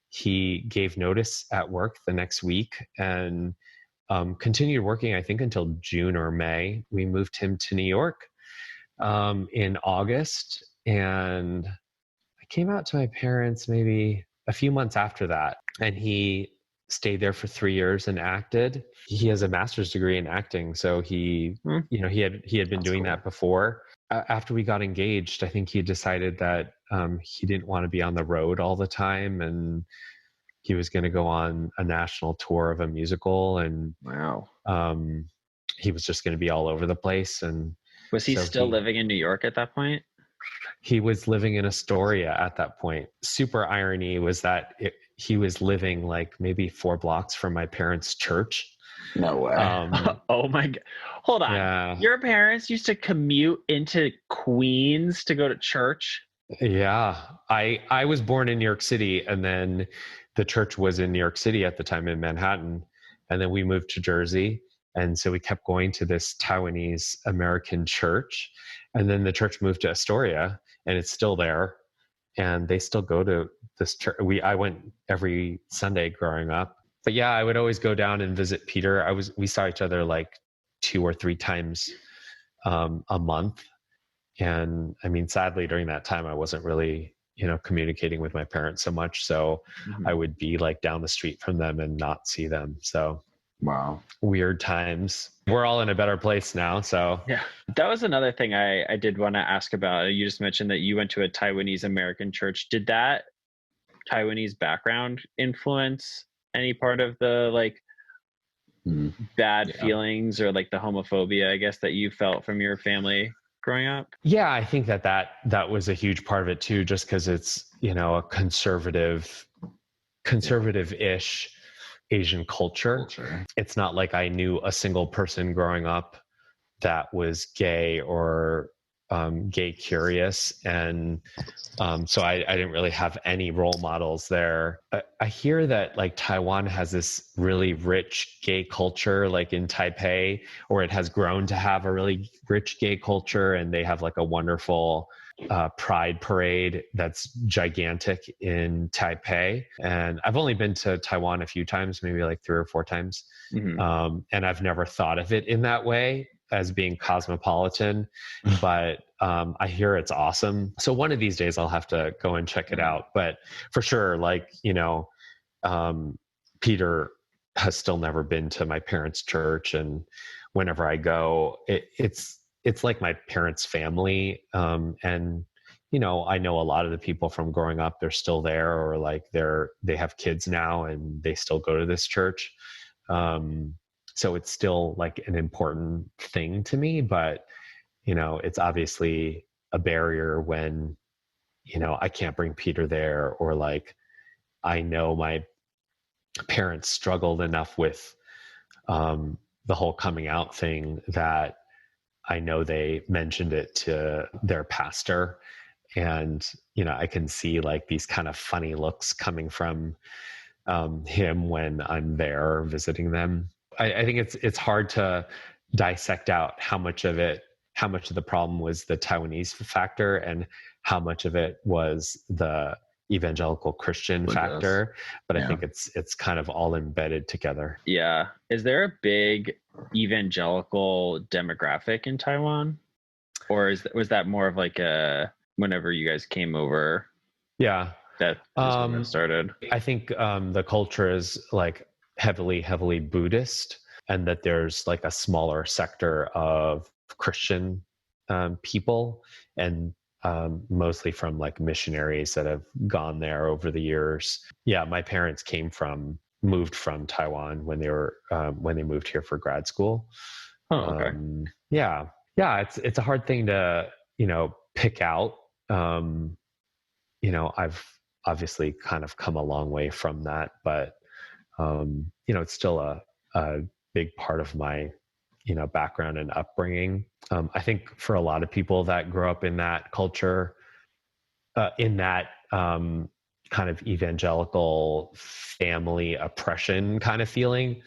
he gave notice at work the next week and continued working, I think, until June or May. We moved him to New York in August. And I came out to my parents maybe a few months after that. And he stayed there for 3 years and acted. He has a master's degree in acting. So he had been doing that before. After we got engaged, I think he decided that he didn't want to be on the road all the time, and he was going to go on a national tour of a musical. And wow, he was just going to be all over the place. And was he still living in New York at that point? He was living in Astoria at that point. Super irony was that he was living like maybe 4 blocks from my parents' church. No way. Oh my God. Hold on. Yeah. Your parents used to commute into Queens to go to church? Yeah. I was born in New York City, and then the church was in New York City at the time, in Manhattan. And then we moved to Jersey. And so we kept going to this Taiwanese American church. And then the church moved to Astoria, and it's still there. And they still go to this church. I went every Sunday growing up. But yeah, I would always go down and visit Peter. We saw each other like 2 or 3 times a month. And I mean, sadly, during that time, I wasn't really, communicating with my parents so much. So I would be like down the street from them and not see them. So wow. Weird times. We're all in a better place now. So yeah, that was another thing I did want to ask about. You just mentioned that you went to a Taiwanese American church. Did that Taiwanese background influence any part of the like bad feelings or like the homophobia, I guess, that you felt from your family growing up? Yeah, I think that was a huge part of it too, just because it's, a conservative-ish Asian culture. It's not like I knew a single person growing up that was gay or gay curious. And so I didn't really have any role models there. I hear that like Taiwan has this really rich gay culture, like in Taipei, or it has grown to have a really rich gay culture. And they have like a wonderful pride parade that's gigantic in Taipei. And I've only been to Taiwan a few times, maybe like 3 or 4 times. And I've never thought of it in that way, as being cosmopolitan, but I hear it's awesome. So one of these days I'll have to go and check it out. But for sure, like, Peter has still never been to my parents' church. And whenever I go, it's like my parents' family. And, I know a lot of the people from growing up, they're still there, or like they have kids now and they still go to this church. So it's still like an important thing to me, but, it's obviously a barrier when, I can't bring Peter there, or like, I know my parents struggled enough with the whole coming out thing that I know they mentioned it to their pastor. And, I can see like these kind of funny looks coming from him when I'm there visiting them. I think it's hard to dissect out how much of the problem was the Taiwanese factor and how much of it was the evangelical Christian factor. But I think it's kind of all embedded together. Yeah. Is there a big evangelical demographic in Taiwan? Or was that more of like whenever you guys came over? Yeah. That is when it started. I think the culture is like heavily Buddhist, and that there's like a smaller sector of Christian people, and mostly from like missionaries that have gone there over the years. Yeah, my parents moved from Taiwan when they moved here for grad school. Oh, okay. Yeah, it's a hard thing to pick out. I've obviously kind of come a long way from that, but it's still a big part of my background and upbringing. I think for a lot of people that grow up in that culture, in that kind of evangelical family oppression kind of feeling,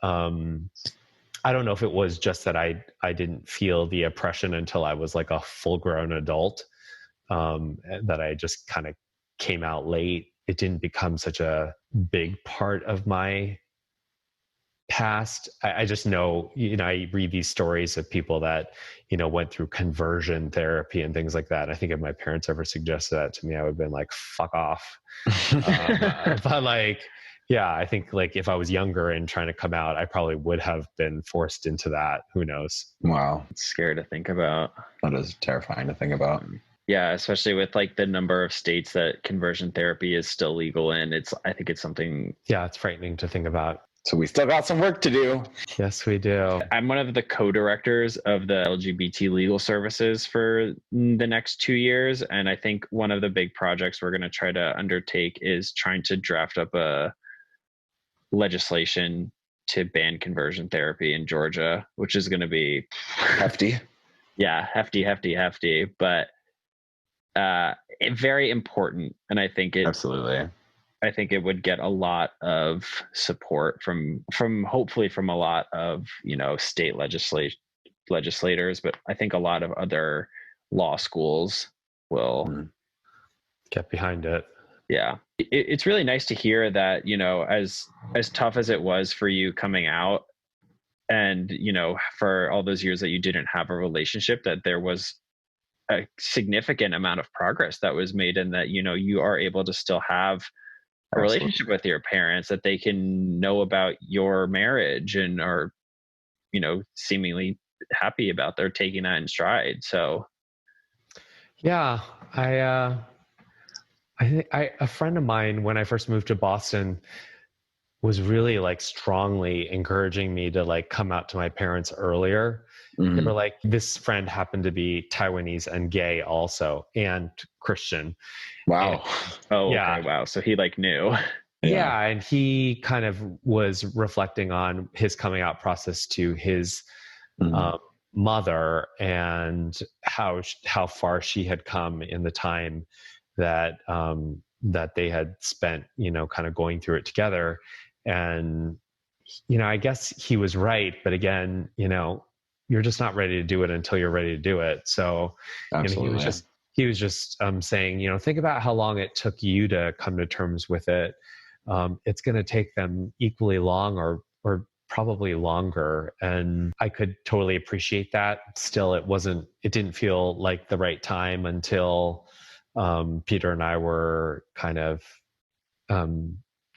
I don't know if it was just that I didn't feel the oppression until I was like a full-grown adult, that I just kind of came out late. It didn't become such a big part of my past. I just know, I read these stories of people that, went through conversion therapy and things like that. I think if my parents ever suggested that to me, I would have been like, fuck off. But like, yeah, I think like if I was younger and trying to come out, I probably would have been forced into that. Who knows? Wow. It's scary to think about. That is terrifying to think about. Yeah, especially with like the number of states that conversion therapy is still legal in. I think it's something. Yeah, it's frightening to think about. So we still got some work to do. Yes, we do. I'm one of the co-directors of the LGBT legal services for the next 2 years. And I think one of the big projects we're going to try to undertake is trying to draft up a legislation to ban conversion therapy in Georgia, which is going to be hefty. Yeah, hefty. But very important. And I think absolutely. I think it would get a lot of support from hopefully from a lot of, state legislators, but I think a lot of other law schools will get behind it. Yeah. It's really nice to hear that, as tough as it was for you coming out and, for all those years that you didn't have a relationship, that there was a significant amount of progress that was made, and that, you know, you are able to still have a relationship with your parents, that they can know about your marriage and are, you know, seemingly happy about their taking that in stride. So Yeah, I think a friend of mine, when I first moved to Boston, was really like strongly encouraging me to like come out to my parents earlier. They were like, this friend happened to be Taiwanese and gay also, and Christian. Wow. Oh, Yeah. okay. Wow. So he like knew. Yeah. And he kind of was reflecting on his coming out process to his mother, and how far she had come in the time that that they had spent, you know, kind of going through it together. And, you know, I guess he was right, but again, you know, you're just not ready to do it until you're ready to do it. So, Absolutely. You know, he was just saying, you know, think about how long it took you to come to terms with it. It's going to take them equally long, or probably longer. And I could totally appreciate that. Still, it didn't feel like the right time until Peter and I were kind of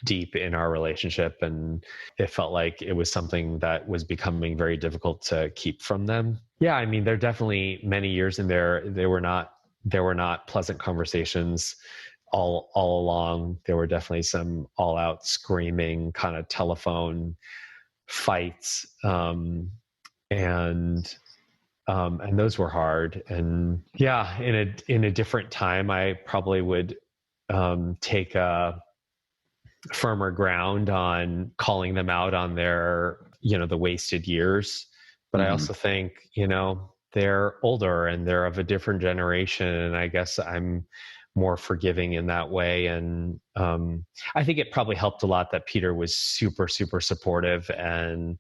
deep in our relationship, and it felt like it was something that was becoming very difficult to keep from them. Yeah, I mean, there are definitely many years in there. There were not pleasant conversations all along. There were definitely some all out screaming kind of telephone fights, and those were hard. And yeah, in a different time, I probably would take a firmer ground on calling them out on their, you know, the wasted years. But I also think, you know, they're older and they're of a different generation, and I guess I'm more forgiving in that way. And I think it probably helped a lot that Peter was super, super supportive, and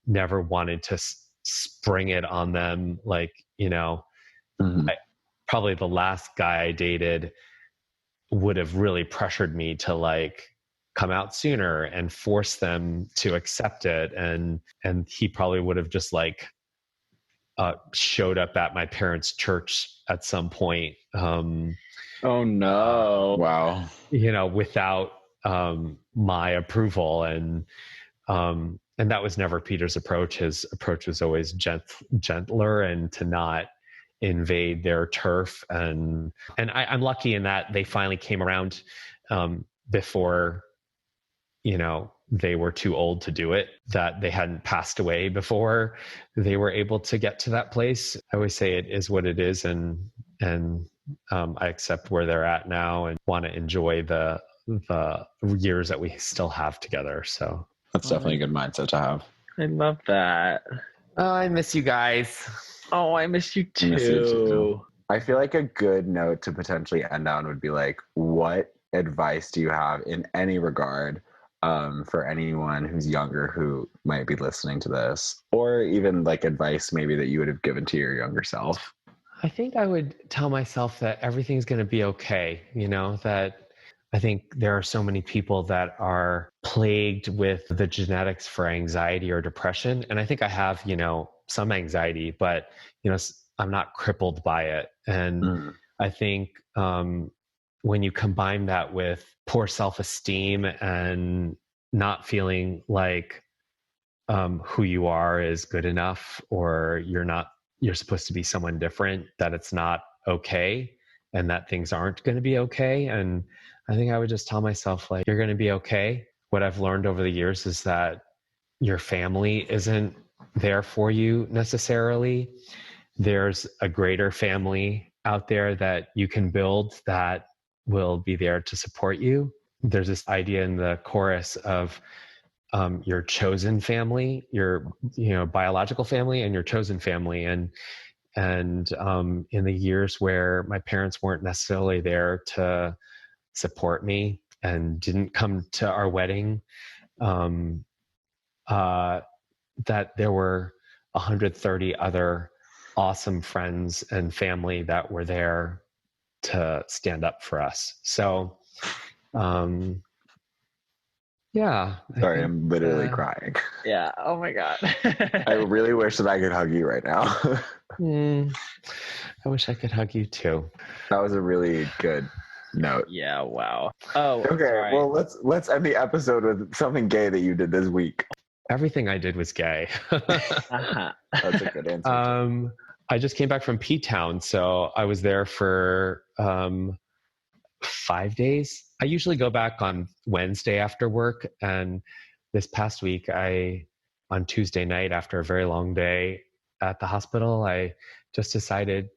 never wanted to spring it on them. Like, you know, probably the last guy I dated would have really pressured me to like come out sooner and force them to accept it. And he probably would have just like showed up at my parents' church at some point. Oh no. Wow. You know, without my approval. And that was never Peter's approach. His approach was always gentler, and to not invade their turf. And I'm lucky in that they finally came around before, you know, they were too old to do it, that they hadn't passed away before they were able to get to that place. I always say it is what it is, and I accept where they're at now and want to enjoy the years that we still have together. So that's definitely a good mindset to have. I love that. Oh, I miss you guys. Oh, I miss you too. I feel like a good note to potentially end on would be like, what advice do you have in any regard for anyone who's younger who might be listening to this, or even like advice maybe that you would have given to your younger self? I think I would tell myself that everything's going to be okay. You know, that I think there are so many people that are plagued with the genetics for anxiety or depression. And I think I have, you know, some anxiety, but, you know, I'm not crippled by it. And I think when you combine that with poor self-esteem and not feeling like who you are is good enough, or you're supposed to be someone different, that it's not okay, and that things aren't going to be okay. And I think I would just tell myself, like, you're going to be okay. What I've learned over the years is that your family isn't there for you necessarily. There's a greater family out there that you can build that will be there to support you. There's this idea in the chorus of your chosen family, your, you know, biological family, and your chosen family. And in the years where my parents weren't necessarily there to support me and didn't come to our wedding, that there were 130 other awesome friends and family that were there to stand up for us. So, yeah. Sorry, I'm literally crying. Yeah. Oh my God. I really wish that I could hug you right now. I wish I could hug you too. That was a really good note. Yeah, wow. Oh, Okay, sorry. well let's end the episode with something gay that you did this week. Everything I did was gay. Uh-huh. That's a good answer. I just came back from P-Town, so I was there for 5 days. I usually go back on Wednesday after work, and this past week, on Tuesday night after a very long day at the hospital, I just decided,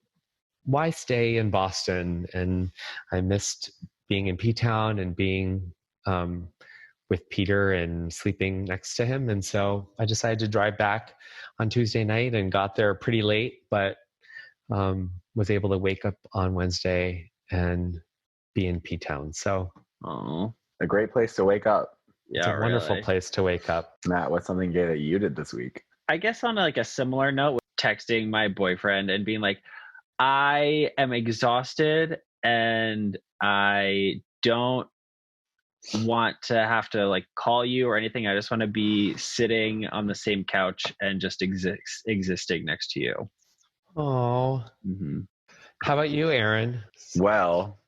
why stay in Boston? And I missed being in P-Town and being with Peter and sleeping next to him. And so I decided to drive back on Tuesday night and got there pretty late, but was able to wake up on Wednesday and be in P-Town. So a great place to wake up. Yeah, it's a wonderful place to wake up. Matt, what's something gay that you did this week? I guess on like a similar note, with texting my boyfriend and being like, I am exhausted and I don't want to have to like call you or anything. I just want to be sitting on the same couch and just existing next to you. Oh, Mm-hmm. How about you, Aaron? Well,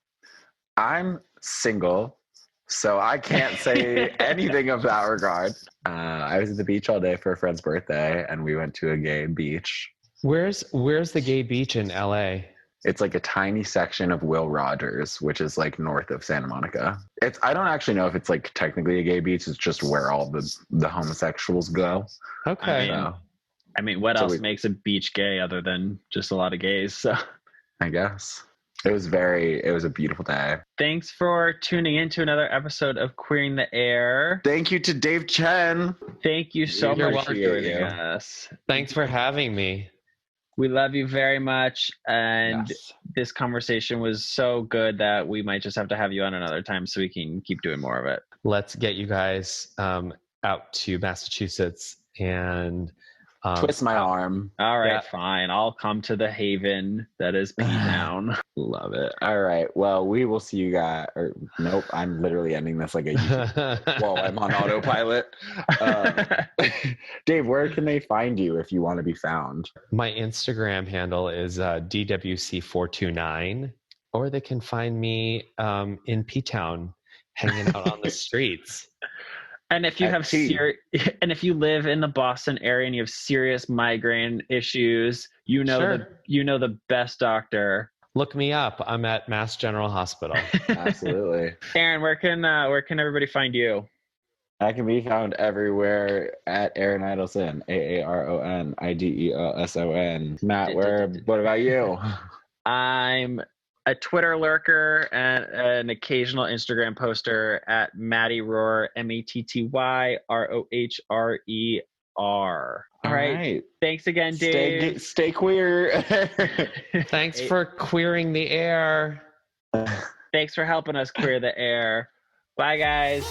I'm single, so I can't say anything of that regard. I was at the beach all day for a friend's birthday, and we went to a gay beach. Where's the gay beach in LA? It's like a tiny section of Will Rogers, which is like north of Santa Monica. I don't actually know if it's like technically a gay beach. It's just where all the homosexuals go. Okay. I mean, what else makes a beach gay other than just a lot of gays? So I guess it was a beautiful day. Thanks for tuning in to another episode of Queering the Air. Thank you to Dave Chen. Thank you so much for joining us. Thanks for having me. We love you very much. And This conversation was so good that we might just have to have you on another time so we can keep doing more of it. Let's get you guys out to Massachusetts and twist my arm. All right, fine. I'll come to the haven that is P-Town. Love it. All right. Well, we will see you guys. Nope. I'm literally ending this like a YouTube. Well, I'm on autopilot. Dave, where can they find you if you want to be found? My Instagram handle is DWC429, or they can find me in P-Town hanging out on the streets. And if you if you live in the Boston area and you have serious migraine issues, you know the best doctor. Look me up. I'm at Mass General Hospital. Absolutely. Aaron, where can everybody find you? I can be found everywhere at Aaron Idelson, AARONIDELSON. Matt, what about you? I'm a Twitter lurker and an occasional Instagram poster at Matty Rohr, MATTYROHRER. All right. Thanks again, Dave. Stay queer. Thanks for queering the air. Thanks for helping us queer the air. Bye, guys.